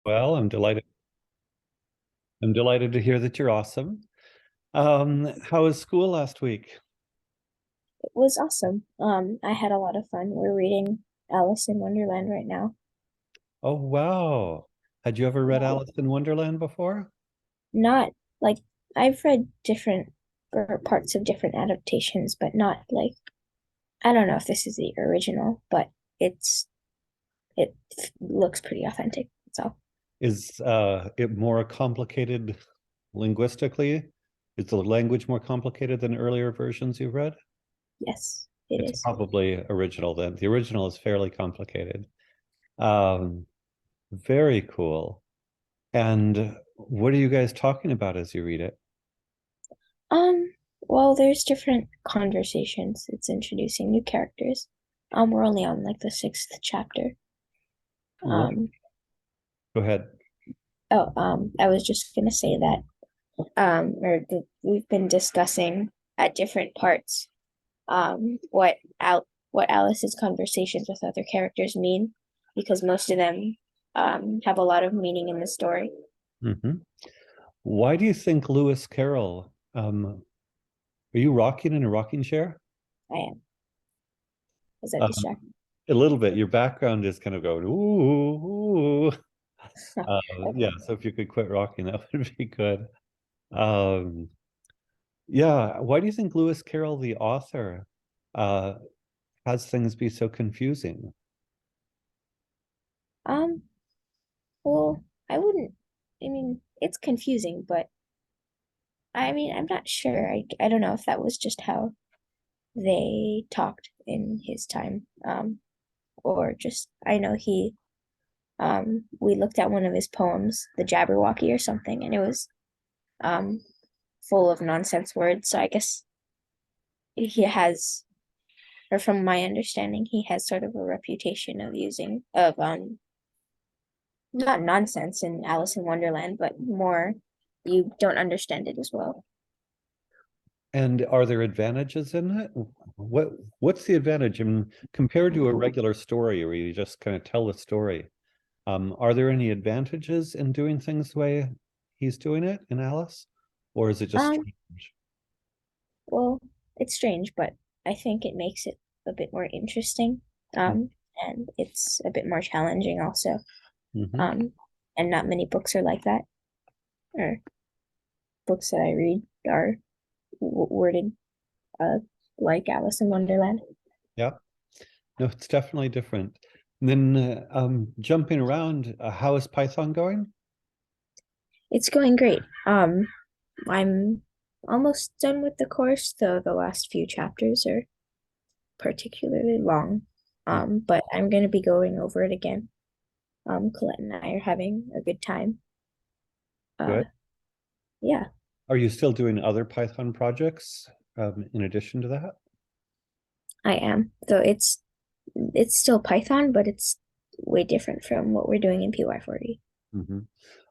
Well, I'm delighted. I'm delighted to hear that you're awesome. How was school last week? It was awesome. I had a lot of fun. We're reading Alice in Wonderland right now. Oh, wow. Had you ever read Yeah. Alice in Wonderland before? Not like I've read different or parts of different adaptations, but not like I don't know if this is the original, but it's it looks pretty authentic. That's all. Is it more complicated linguistically? Is the language more complicated than earlier versions you've read? Yes, it It's is. probably original then. The original is fairly complicated. Um, very cool. And what are you guys talking about as you read it? Um, well, there's different conversations. It's introducing new characters. We're only on like the sixth chapter. What? Um, Go ahead. I was just gonna say that we've been discussing at different parts what Alice's conversations with other characters mean, because most of them have a lot of meaning in the story. hmm Why do you think Lewis Carroll, are you rocking in a rocking chair? I am. Is that Uh, distracting? a little bit. Your background is kind of going, ooh, ooh. Yeah, Okay. so if you could quit rocking, that would be good. Um, yeah, why do you think Lewis Carroll, the author, uh, has things be so confusing? Um, well, I wouldn't, I mean, it's confusing, but I mean, I'm not sure. I don't know if that was just how they talked in his time. Or just I know we looked at one of his poems, The Jabberwocky or something, and it was um full of nonsense words. So I guess he has, or from my understanding, he has sort of a reputation of using of not nonsense in Alice in Wonderland, but more you don't understand it as well. And are there advantages in it? What's the advantage? I mean, compared to a regular story where you just kind of tell the story, are there any advantages in doing things the way he's doing it in Alice? Or is it just Um, strange? well, it's strange, but I think it makes it a bit more interesting. And it's a bit more challenging also. Mm-hmm. Um, and not many books are like that, or books that I read are worded uh like Alice in Wonderland. Yeah. No, it's definitely different. And then jumping around, how is Python going? It's going great. I'm almost done with the course, though the last few chapters are particularly long. Mm, But I'm gonna be going over it again. Colette and I are having a good time. Uh, good. yeah, Are you still doing other Python projects in addition to that? I am. Though it's still Python, but it's way different from what we're doing in PY40. hmm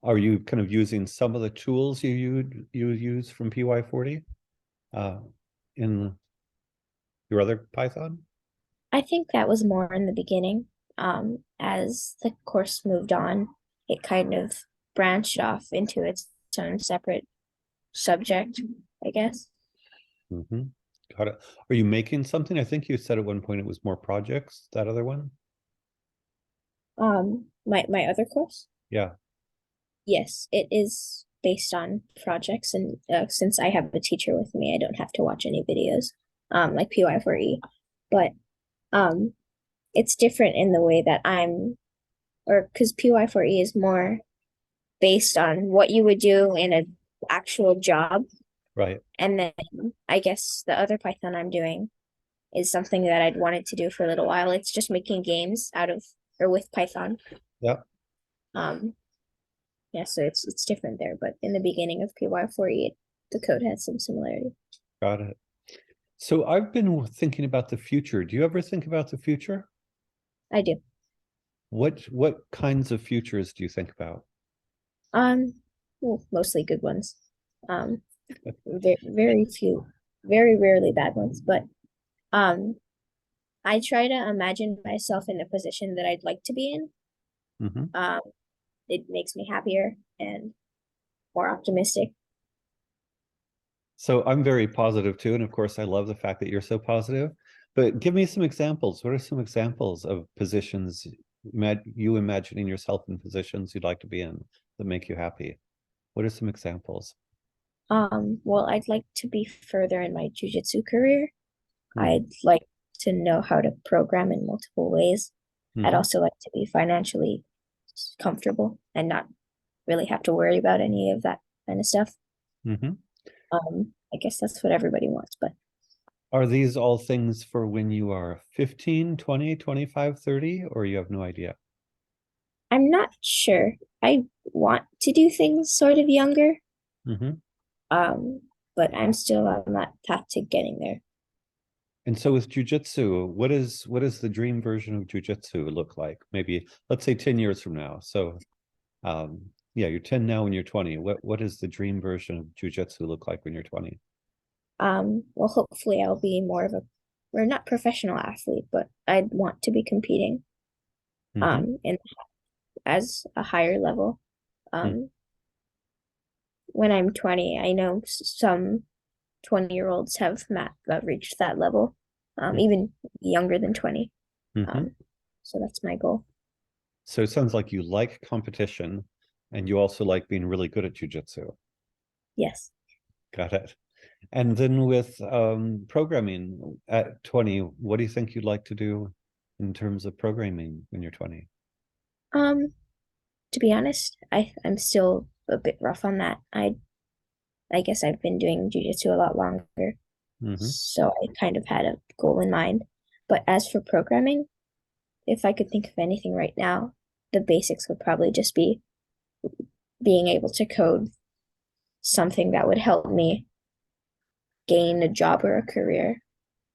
Are you kind of using some of the tools you use from PY40 uh, in your other Python? I think that was more in the beginning. As the course moved on, it kind of branched off into its own separate subject, I guess. hmm Got it. Are you making something? I think you said at one point it was more projects, that other one. My other course, Yeah. yes, it is based on projects, and since I have a teacher with me, I don't have to watch any videos, like PY4E, but um, it's different in the way that or because PY4E is more based on what you would do in an actual job. Right. And then I guess the other Python I'm doing is something that I'd wanted to do for a little while. It's just making games out of or with Python. Yeah. Um, yeah, so it's different there. But in the beginning of PY48, the code has some similarity. Got it. So I've been thinking about the future. Do you ever think about the future? I do. What kinds of futures do you think about? Um, well, mostly good ones. Um, very few, very rarely bad ones. But um, I try to imagine myself in the position that I'd like to be in. hmm Um, it makes me happier and more optimistic. So I'm very positive too, and of course I love the fact that you're so positive. But give me some examples. What are some examples of positions, you imagining yourself in positions you'd like to be in that make you happy? What are some examples? Well, I'd like to be further in my jiu-jitsu career. Hmm. I'd like to know how to program in multiple ways. I'd Hmm. also like to be financially comfortable and not really have to worry about any of that kind of stuff. Hmm. I guess that's what everybody wants, but Are these all things for when you are 15, 20, 25, 30, or you have no idea? I'm not sure. I want to do things sort of younger, Hmm. um, but I'm still on that path to getting there. And so with jujitsu, what is the dream version of jujitsu look like? Maybe let's say 10 years from now. So yeah, you're 10 now when you're 20. What is the dream version of jujitsu look like when you're 20? Well, hopefully I'll be more of a, we're not professional athlete, but I'd want to be competing, Hmm. in as a higher level. Um, when I'm 20, I know some 20-year-olds have reached that level, even younger than 20. Hmm. Um, so that's my goal. So it sounds like you like competition and you also like being really good at jujitsu. Yes. Got it. And then with programming at 20, what do you think you'd like to do in terms of programming when you're 20? Um, to be honest, I'm still a bit rough on that. I guess I've been doing jujitsu a lot longer, Hmm. so I kind of had a goal in mind. But as for programming, if I could think of anything right now, the basics would probably just be being able to code something that would help me gain a job or a career,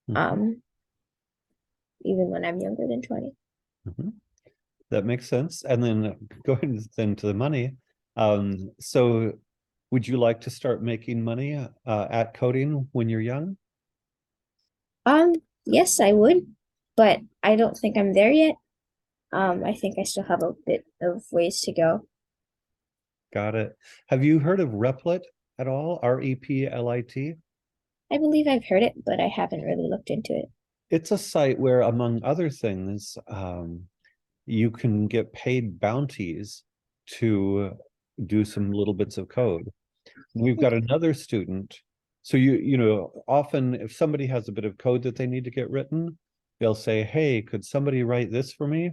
Hmm. um, even when I'm younger than 20. Hmm. That makes sense. And then going then to the money. So would you like to start making money at coding when you're young? Um, yes, I would, but I don't think I'm there yet. I think I still have a bit of ways to go. Got it. Have you heard of Replit at all? Replit? I believe I've heard it, but I haven't really looked into it. It's a site where, among other things, you can get paid bounties to do some little bits of code. We've got another student. So often if somebody has a bit of code that they need to get written, they'll say, "Hey, could somebody write this for me?"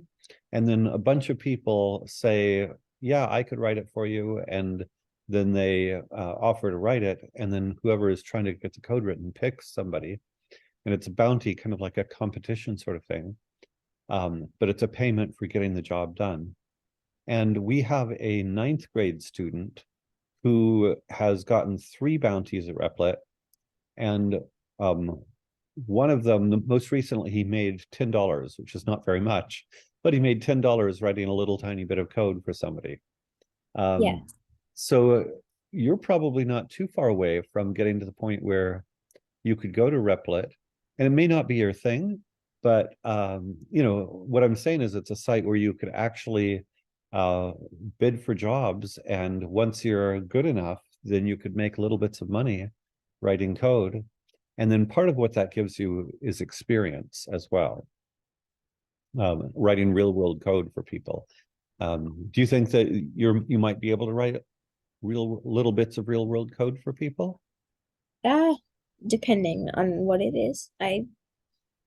And then a bunch of people say, "Yeah, I could write it for you." And then they offer to write it. And then whoever is trying to get the code written picks somebody. And it's a bounty, kind of like a competition sort of thing. But it's a payment for getting the job done. And we have a ninth grade student who has gotten 3 bounties at Replit, and um, one of them, most recently, he made $10, which is not very much, but he made $10 writing a little tiny bit of code for somebody. Yeah. So you're probably not too far away from getting to the point where you could go to Replit, and it may not be your thing, but what I'm saying is it's a site where you could actually uh, bid for jobs, and once you're good enough, then you could make little bits of money writing code, and then part of what that gives you is experience as well, writing real world code for people. Do you think that you might be able to write real little bits of real world code for people? Uh, Depending on what it is,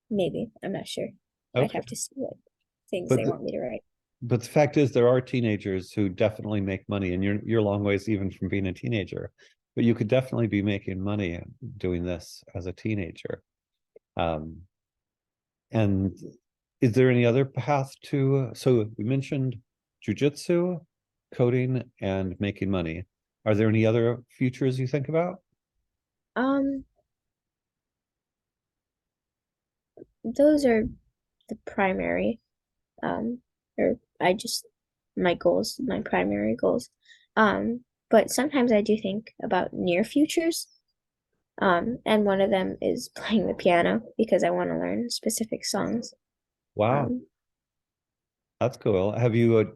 maybe, I'm not sure. I'd Okay. have to see what things But they want me to write. But the fact is, there are teenagers who definitely make money, and you're a long ways even from being a teenager. But you could definitely be making money doing this as a teenager. Um, and is there any other path to? So we mentioned jujitsu, coding, and making money. Are there any other futures you think about? Um, those are the primary, um, or I just my goals, my primary goals. But sometimes I do think about near futures. And one of them is playing the piano because I want to learn specific songs. Wow. Um, That's cool. Have you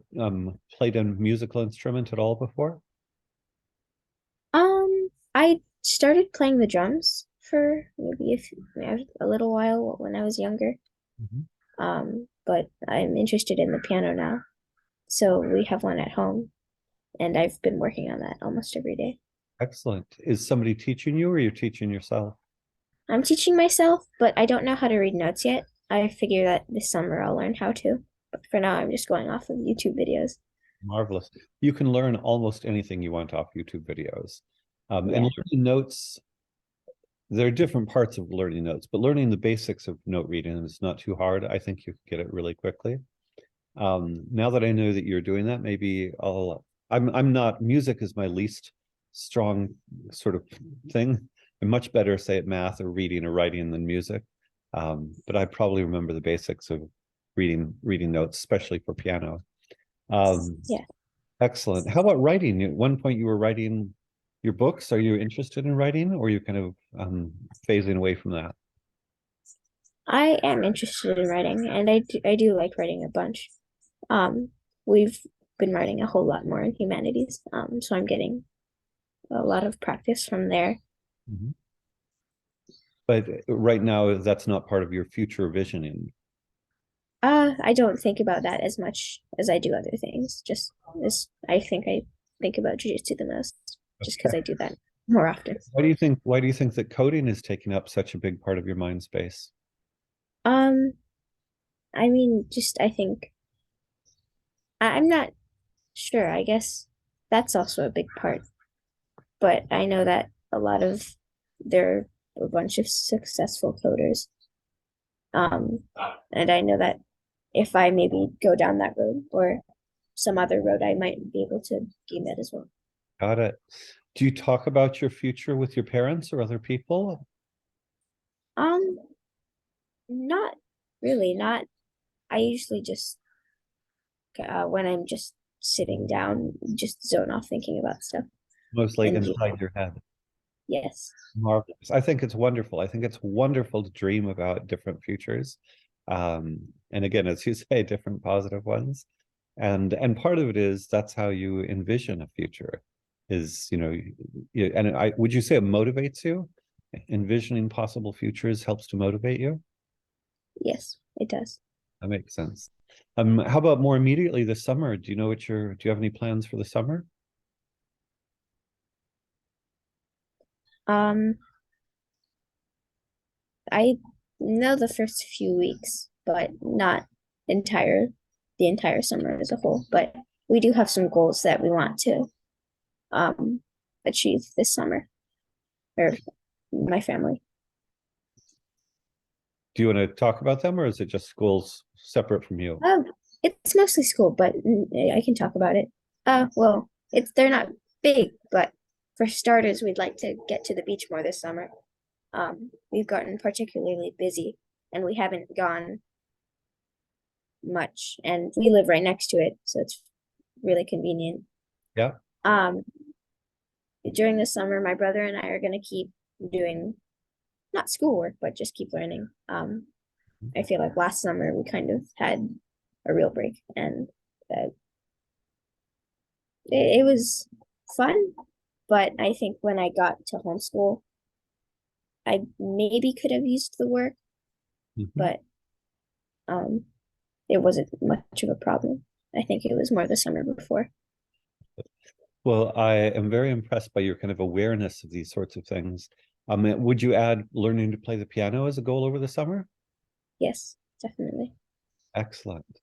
played a musical instrument at all before? I started playing the drums for maybe a little while when I was younger. Mhm. But I'm interested in the piano now. So we have one at home, and I've been working on that almost every day. Excellent. Is somebody teaching you or you're teaching yourself? I'm teaching myself, but I don't know how to read notes yet. I figure that this summer I'll learn how to. But for now, I'm just going off of YouTube videos. Marvelous. You can learn almost anything you want off YouTube videos. And Yeah. learning notes, there are different parts of learning notes, but learning the basics of note reading is not too hard. I think you can get it really quickly. Now that I know that you're doing that, maybe I'm not, music is my least strong sort of thing. I'm much better, say, at math or reading or writing than music. But I probably remember the basics of reading notes, especially for piano. Um, Yeah. Excellent. How about writing? At one point you were writing your books. Are you interested in writing, or are you kind of phasing away from that? I am interested in writing, and I do like writing a bunch. Um, we've been writing a whole lot more in humanities. So I'm getting a lot of practice from there. Mhm. But right now, that's not part of your future visioning. I don't think about that as much as I do other things. Just as I think about jiu-jitsu the most, just because Okay. I do that more often. Why do you think that coding is taking up such a big part of your mind space? Um, I mean, just I think I'm not sure. I guess that's also a big part. But I know that there are a bunch of successful coders. Um, and I know that if I maybe go down that road or some other road, I might be able to gain that as well. Got it. Do you talk about your future with your parents or other people? Um, Not really, not. I usually just when I'm just sitting down, just zone off thinking about stuff. Mostly And inside your head. yes, Marvelous. I think it's wonderful. I think it's wonderful to dream about different futures. And again, as you say, different positive ones. And part of it is that's how you envision a future is, and I would you say it motivates you? Envisioning possible futures helps to motivate you? yes, it does. That makes sense. How about more immediately this summer? Do you have any plans for the summer? Um, I know the first few weeks, but not entire the entire summer as a whole. But we do have some goals that we want to um achieve this summer, or my family. Do you want to talk about them, or is it just schools separate from you? It's mostly school, but I can talk about it. Well, it's they're not big, but for starters, we'd like to get to the beach more this summer. We've gotten particularly busy, and we haven't gone much, and we live right next to it, so it's really convenient. Yeah. Um, During the summer, my brother and I are going to keep doing not schoolwork, but just keep learning. I feel like last summer we kind of had a real break, and uh, it was fun. But I think when I got to homeschool, I maybe could have used the work, Mhm. but um, it wasn't much of a problem. I think it was more the summer before. Well, I am very impressed by your kind of awareness of these sorts of things. Would you add learning to play the piano as a goal over the summer? Yes, definitely. Excellent.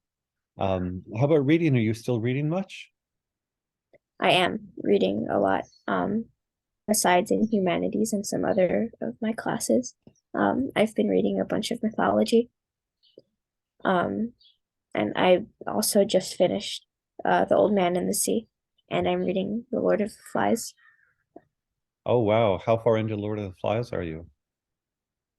How about reading? Are you still reading much? I am reading a lot, besides in humanities and some other of my classes. I've been reading a bunch of mythology. Um, and I also just finished The Old Man and the Sea, and I'm reading The Lord of the Flies. Oh, wow. How far into Lord of the Flies are you?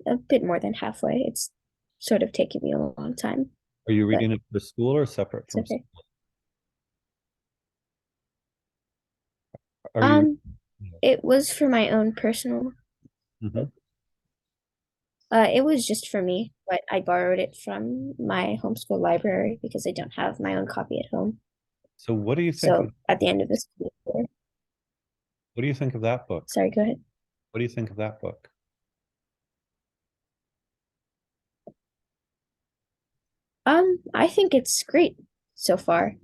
A bit more than halfway. It's sort of taken me a long time, Are you but reading it for school or separate it's from okay. school? Are you? It was for my own personal Mhm. It was just for me, but I borrowed it from my homeschool library because I don't have my own copy at home. So what do you think of So at the end of the school year, what do you think of that book? sorry, go ahead. What do you think of that book? I think it's great so far.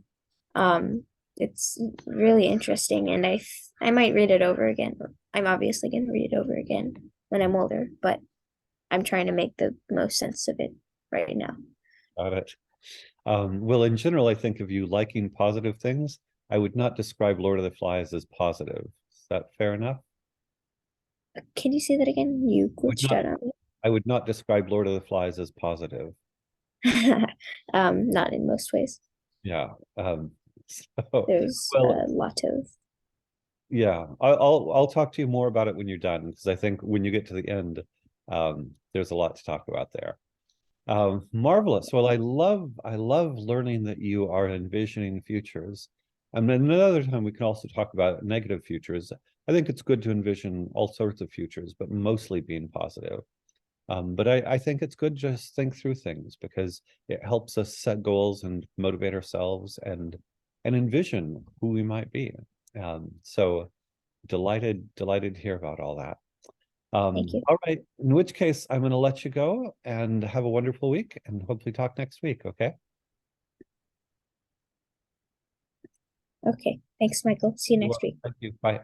Um, it's really interesting, and I might read it over again. I'm obviously going to read it over again when I'm older, but I'm trying to make the most sense of it right now. Got it. Well, in general, I think of you liking positive things. I would not describe Lord of the Flies as positive. Is that fair enough? Can you say that again? You Would glitched not out on I would not describe Lord of the Flies as positive. me. Not in most ways. Yeah. So, There's well, a lot of yeah, I'll talk to you more about it when you're done because I think when you get to the end, there's a lot to talk about there. Marvelous. Well, I love learning that you are envisioning futures. And then another time we can also talk about negative futures. I think it's good to envision all sorts of futures, but mostly being positive. But I think it's good to just think through things because it helps us set goals and motivate ourselves and envision who we might be. So delighted to hear about all that. thank you. All right. In which case, I'm going to let you go and have a wonderful week and hopefully talk next week. Okay. Okay. Thanks, Michael. See you next Well, week. thank you. Bye.